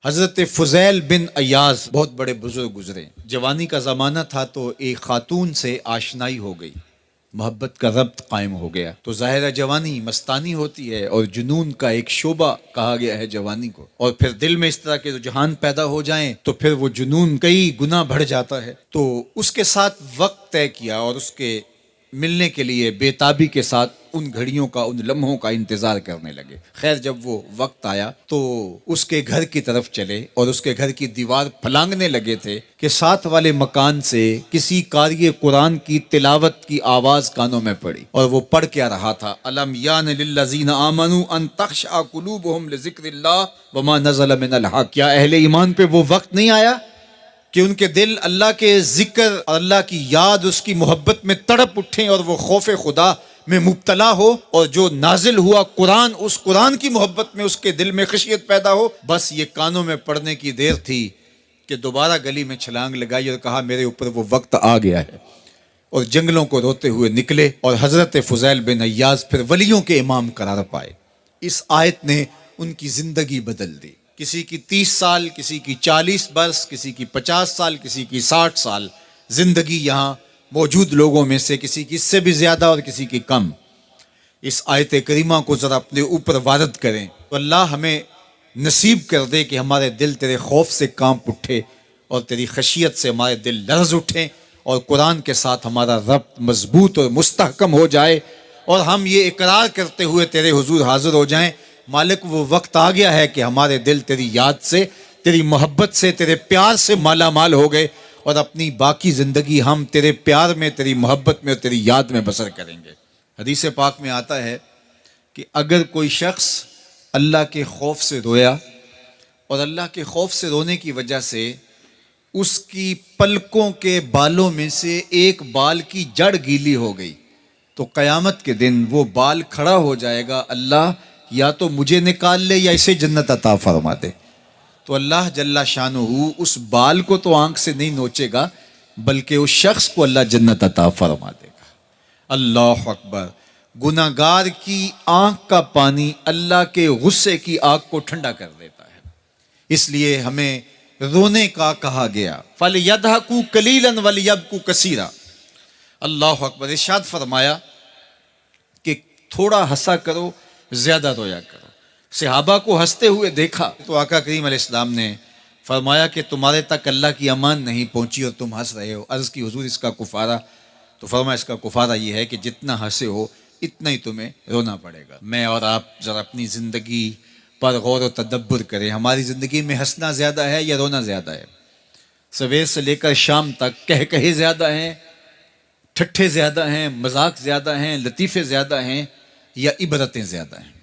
حضرت فضیل بن ایاز بہت بڑے بزرگ گزرے۔ جوانی کا زمانہ تھا تو ایک خاتون سے آشنائی ہو گئی، محبت کا ربط قائم ہو گیا۔ تو ظاہرہ جوانی مستانی ہوتی ہے اور جنون کا ایک شعبہ کہا گیا ہے جوانی کو، اور پھر دل میں اس طرح کے رجحان پیدا ہو جائیں تو پھر وہ جنون کئی گنا بڑھ جاتا ہے۔ تو اس کے ساتھ وقت طے کیا اور اس کے ملنے کے لیے بے تابی کے ساتھ ان گھڑیوں کا، ان لمحوں کا انتظار کرنے لگے۔ خیر جب وہ وقت آیا تو اس کے گھر کی طرف چلے اور اس کے گھر کی دیوار پھلانگنے لگے تھے کہ ساتھ والے مکان سے کسی قاری قرآن کی تلاوت کی آواز کانوں میں پڑی، اور وہ پڑھ کیا رہا تھا، الم یان للذین آمنوا ان تخشع قلوبہم لذکر اللہ وما نزل من الحق۔ کیا اہل ایمان پہ وہ وقت نہیں آیا کہ ان کے دل اللہ کے ذکر اور اللہ کی یاد، اس کی محبت میں تڑپ اٹھیں اور وہ خوف خدا میں مبتلا ہو، اور جو نازل ہوا قرآن، اس قرآن کی محبت میں اس کے دل میں خشیت پیدا ہو؟ بس یہ کانوں میں پڑنے کی دیر تھی کہ دوبارہ گلی میں چھلانگ لگائی اور کہا میرے اوپر وہ وقت آ گیا ہے، اور جنگلوں کو روتے ہوئے نکلے اور حضرت فضیل بن ایاز پھر ولیوں کے امام قرار پائے۔ اس آیت نے ان کی زندگی بدل دی۔ کسی کی 30 سال، کسی کی 40 برس، کسی کی 50 سال، کسی کی 60 سال زندگی یہاں موجود لوگوں میں سے کسی کی اس سے بھی زیادہ اور کسی کی کم۔ اس آیت کریمہ کو ذرا اپنے اوپر وارد کریں تو اللہ ہمیں نصیب کر دے کہ ہمارے دل تیرے خوف سے کانپ اٹھے اور تیری خشیت سے ہمارے دل لرز اٹھیں، اور قرآن کے ساتھ ہمارا ربط مضبوط اور مستحکم ہو جائے، اور ہم یہ اقرار کرتے ہوئے تیرے حضور حاضر ہو جائیں، مالک وہ وقت آ گیا ہے کہ ہمارے دل تیری یاد سے، تیری محبت سے، تیرے پیار سے مالا مال ہو گئے، اور اپنی باقی زندگی ہم تیرے پیار میں، تیری محبت میں اور تیری یاد میں بسر کریں گے۔ حدیث پاک میں آتا ہے کہ اگر کوئی شخص اللہ کے خوف سے رویا اور اللہ کے خوف سے رونے کی وجہ سے اس کی پلکوں کے بالوں میں سے ایک بال کی جڑ گیلی ہو گئی، تو قیامت کے دن وہ بال کھڑا ہو جائے گا، اللہ یا تو مجھے نکال لے یا اسے جنت عطا فرما دے۔ تو اللہ جل شانہ اس بال کو تو آنکھ سے نہیں نوچے گا، بلکہ اس شخص کو اللہ جنت عطا فرما دے گا۔ اللہ اکبر! گناہ گار کی آنکھ کا پانی اللہ کے غصے کی آگ کو ٹھنڈا کر دیتا ہے، اس لیے ہمیں رونے کا کہا گیا، فَلْيَضْحَكُوا قَلِيلًا وَلْيَبْكُوا كَثِيرًا۔ اللہ اکبر! ارشاد فرمایا کہ تھوڑا ہنسا کرو، زیادہ رویا کرو۔ صحابہ کو ہنستے ہوئے دیکھا تو آقا کریم علیہ السلام نے فرمایا کہ تمہارے تک اللہ کی امان نہیں پہنچی اور تم ہنس رہے ہو۔ عرض کی حضور اس کا کفارہ؟ تو فرمایا اس کا کفارہ یہ ہے کہ جتنا ہنسے ہو اتنا ہی تمہیں رونا پڑے گا۔ میں اور آپ ذرا اپنی زندگی پر غور و تدبر کریں، ہماری زندگی میں ہنسنا زیادہ ہے یا رونا زیادہ ہے؟ سویر سے لے کر شام تک کہے زیادہ ہیں، ٹھٹھے زیادہ ہیں، مذاق زیادہ ہیں، لطیفے زیادہ ہیں، یا عبرتیں زیادہ ہیں؟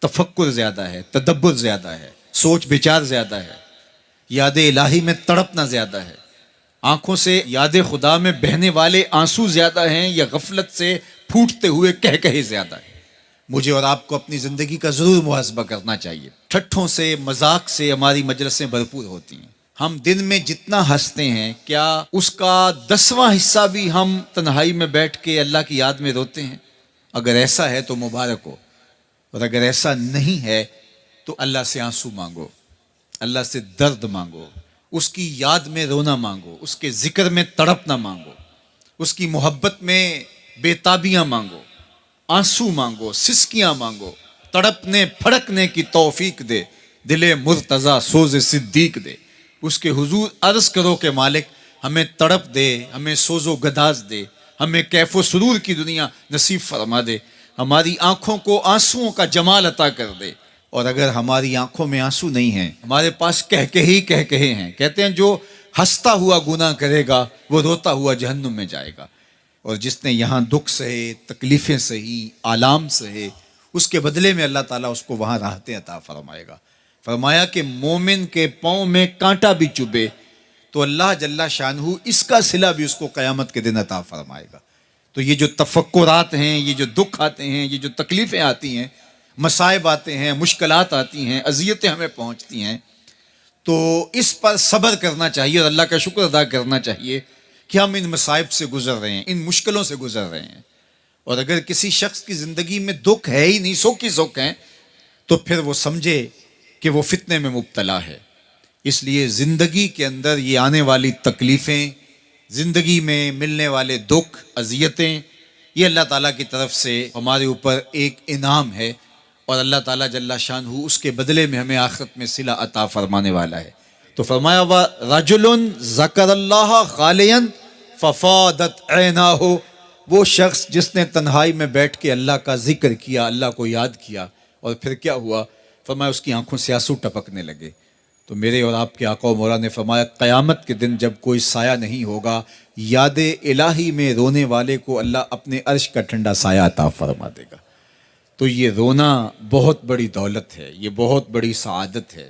تفکر زیادہ ہے، تدبر زیادہ ہے، سوچ بچار زیادہ ہے، یاد الہی میں تڑپنا زیادہ ہے، آنکھوں سے یاد خدا میں بہنے والے آنسو زیادہ ہیں، یا غفلت سے پھوٹتے ہوئے کہے زیادہ ہیں؟ مجھے اور آپ کو اپنی زندگی کا ضرور محاسبہ کرنا چاہیے۔ ٹھٹھوں سے، مذاق سے ہماری مجلسیں بھرپور ہوتی ہیں۔ ہم دن میں جتنا ہنستے ہیں، کیا اس کا 10واں حصہ بھی ہم تنہائی میں بیٹھ کے اللہ کی یاد میں روتے ہیں؟ اگر ایسا ہے تو مبارک ہو، اور اگر ایسا نہیں ہے تو اللہ سے آنسو مانگو، اللہ سے درد مانگو، اس کی یاد میں رونا مانگو، اس کے ذکر میں تڑپنا مانگو، اس کی محبت میں بے تابیاں مانگو، آنسو مانگو، سسکیاں مانگو، تڑپنے پھڑکنے کی توفیق دے، دل مرتضیٰ سوز صدیق دے۔ اس کے حضور عرض کرو کہ مالک ہمیں تڑپ دے، ہمیں سوز و گداز دے، ہمیں کیف و سرور کی دنیا نصیب فرما دے، ہماری آنکھوں کو آنسوؤں کا جمال عطا کر دے۔ اور اگر ہماری آنکھوں میں آنسو نہیں ہیں، ہمارے پاس کہے ہیں، کہتے ہیں جو ہنستا ہوا گناہ کرے گا وہ روتا ہوا جہنم میں جائے گا، اور جس نے یہاں دکھ سہے، تکلیفیں سہی، آلام سہے، اس کے بدلے میں اللہ تعالیٰ اس کو وہاں راحتیں عطا فرمائے گا۔ فرمایا کہ مومن کے پاؤں میں کانٹا بھی چبھے تو اللہ جل شانہ اس کا صلہ بھی اس کو قیامت کے دن عطا فرمائے گا۔ تو یہ جو تفکرات ہیں، یہ جو دکھ آتے ہیں، یہ جو تکلیفیں آتی ہیں، مصائب آتے ہیں، مشکلات آتی ہیں، اذیتیں ہمیں پہنچتی ہیں، تو اس پر صبر کرنا چاہیے اور اللہ کا شکر ادا کرنا چاہیے کہ ہم ان مصائب سے گزر رہے ہیں، ان مشکلوں سے گزر رہے ہیں۔ اور اگر کسی شخص کی زندگی میں دکھ ہے ہی نہیں، سکھ ہی سکھ ہیں، تو پھر وہ سمجھے کہ وہ فتنے میں مبتلا ہے. اس لیے زندگی کے اندر یہ آنے والی تکلیفیں، زندگی میں ملنے والے دکھ، اذیتیں، یہ اللہ تعالیٰ کی طرف سے ہمارے اوپر ایک انعام ہے، اور اللہ تعالیٰ جل شانہ اس کے بدلے میں ہمیں آخرت میں صلہ عطا فرمانے والا ہے. تو فرمایا رجل ذکر اللہ خالیا ففاضت عیناہ، وہ شخص جس نے تنہائی میں بیٹھ کے اللہ کا ذکر کیا، اللہ کو یاد کیا، اور پھر کیا ہوا؟ فرمایا اس کی آنکھوں سے آنسو ٹپکنے لگے. تو میرے اور آپ کے آقا و مولا نے فرمایا قیامت کے دن جب کوئی سایہ نہیں ہوگا، یاد الہی میں رونے والے کو اللہ اپنے عرش کا ٹھنڈا سایہ عطا فرما دے گا. تو یہ رونا بہت بڑی دولت ہے، یہ بہت بڑی سعادت ہے.